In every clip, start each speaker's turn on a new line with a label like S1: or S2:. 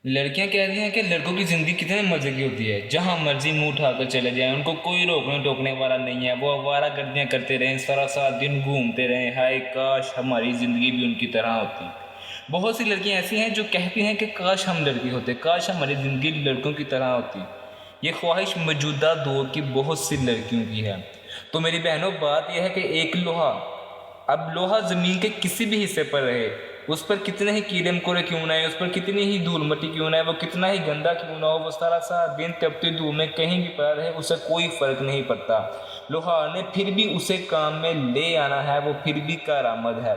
S1: لڑکیاں کہتی ہیں کہ لڑکوں کی زندگی کتنے مزے کی ہوتی ہے، جہاں مرضی منہ اٹھا کر چلے جائیں، ان کو کوئی روکنے ٹوکنے والا نہیں ہے، وہ آوارہ گردیاں کرتے رہیں، سارا سارا دن گھومتے رہیں۔ ہائے کاش ہماری زندگی بھی ان کی طرح ہوتی۔ بہت سی لڑکیاں ایسی ہیں جو کہتی ہیں کہ کاش ہم لڑکی ہوتے، کاش ہماری زندگی لڑکوں کی طرح ہوتی۔ یہ خواہش موجودہ دور کی بہت سی لڑکیوں کی ہے۔ تو میری بہنوں، بات یہ ہے کہ ایک لوہا، اب لوہا زمین کے کسی بھی حصے پر رہے، اس پر کتنے ہی کیڑے مکوڑے کیوں نہ آئے، اس پر کتنی ہی دھول مٹی کیوں نہ ہے، وہ کتنا ہی گندا کیوں نہ ہو، وہ سارا سارا دن تپتی دھوپ میں کہیں بھی پڑا رہے، اسے کوئی فرق نہیں پڑتا۔ لوہا نے پھر بھی اسے کام میں لے آنا ہے، وہ پھر بھی کارآمد ہے۔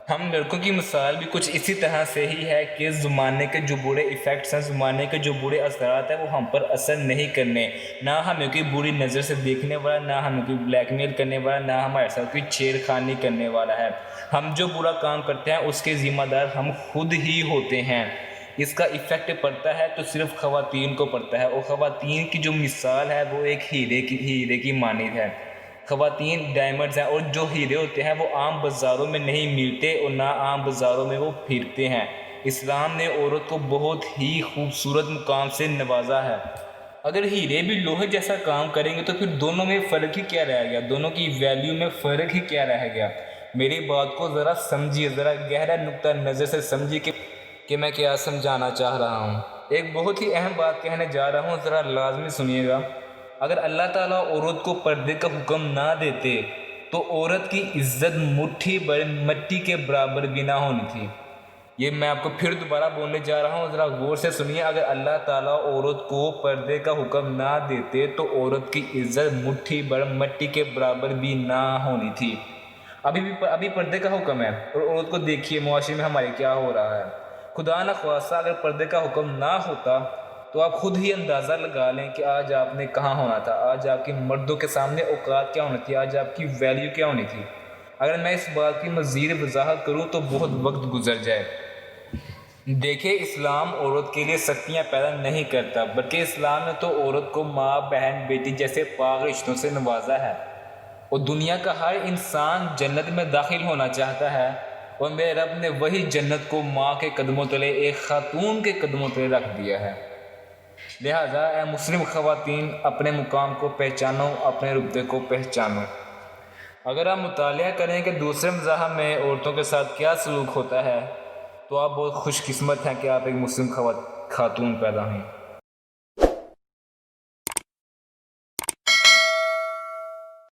S1: ہم لڑکوں کی مثال بھی کچھ اسی طرح سے ہی ہے کہ زمانے کے جو برے ایفیکٹس ہیں، زمانے کے جو برے اثرات ہیں، وہ ہم پر اثر نہیں کرنے۔ نہ ہمیں کوئی بری نظر سے دیکھنے والا، نہ ہمیں کوئی بلیک میل کرنے والا، نہ ہمارے ساتھ کوئی چھیڑ خانی کرنے والا ہے۔ ہم جو برا کام کرتے ہیں اس کے ذمہ دار ہم خود ہی ہوتے ہیں۔ اس کا ایفیکٹ پڑتا ہے تو صرف خواتین کو پڑتا ہے، اور خواتین کی جو مثال ہے وہ ایک ہیرے کی مانند ہے۔ خواتین ڈائمنڈز ہیں، اور جو ہیرے ہوتے ہیں وہ عام بازاروں میں نہیں ملتے، اور نہ عام بازاروں میں وہ پھرتے ہیں۔ اسلام نے عورت کو بہت ہی خوبصورت مقام سے نوازا ہے۔ اگر ہیرے بھی لوہے جیسا کام کریں گے تو پھر دونوں میں فرق ہی کیا رہ گیا، دونوں کی ویلیو میں فرق ہی کیا رہ گیا۔ میری بات کو ذرا سمجھیے، ذرا گہرا نقطہ نظر سے سمجھیے کہ میں کیا سمجھانا چاہ رہا ہوں۔ ایک بہت ہی اہم بات کہنے جا رہا ہوں، ذرا لازمی سنیے گا۔ اگر اللہ تعالیٰ عورت کو پردے کا حکم نہ دیتے تو عورت کی عزت مٹھی بھر مٹی کے برابر بھی نہ ہونی تھی۔ یہ میں آپ کو پھر دوبارہ بولنے جا رہا ہوں، ذرا غور سے سنیے۔ اگر اللہ تعالیٰ عورت کو پردے کا حکم نہ دیتے تو عورت کی عزت مٹھی بھر مٹی کے برابر بھی نہ ہونی تھی۔ ابھی پردے کا حکم ہے، اور عورت کو دیکھیے معاشرے میں ہمارے کیا ہو رہا ہے۔ خدا نخواستہ اگر پردے کا حکم نہ ہوتا تو آپ خود ہی اندازہ لگا لیں کہ آج آپ نے کہاں ہونا تھا، آج آپ کی مردوں کے سامنے اوقات کیا ہونی تھی، آج آپ کی ویلیو کیا ہونی تھی۔ اگر میں اس بات کی مزید وضاحت کروں تو بہت وقت گزر جائے۔ دیکھیں، اسلام عورت کے لیے سختیاں پیدا نہیں کرتا، بلکہ اسلام نے تو عورت کو ماں، بہن، بیٹی جیسے پاک رشتوں سے نوازا ہے، اور دنیا کا ہر انسان جنت میں داخل ہونا چاہتا ہے، اور میرے رب نے وہی جنت کو ماں کے قدموں تلے، ایک خاتون کے قدموں تلے رکھ دیا ہے۔ لہٰذا اے مسلم خواتین، اپنے مقام کو پہچانو، اپنے رتبے کو پہچانو۔ اگر آپ مطالعہ کریں کہ دوسرے مذاہب میں عورتوں کے ساتھ کیا سلوک ہوتا ہے تو آپ بہت خوش قسمت ہیں کہ آپ ایک مسلم خاتون پیدا ہوئیں۔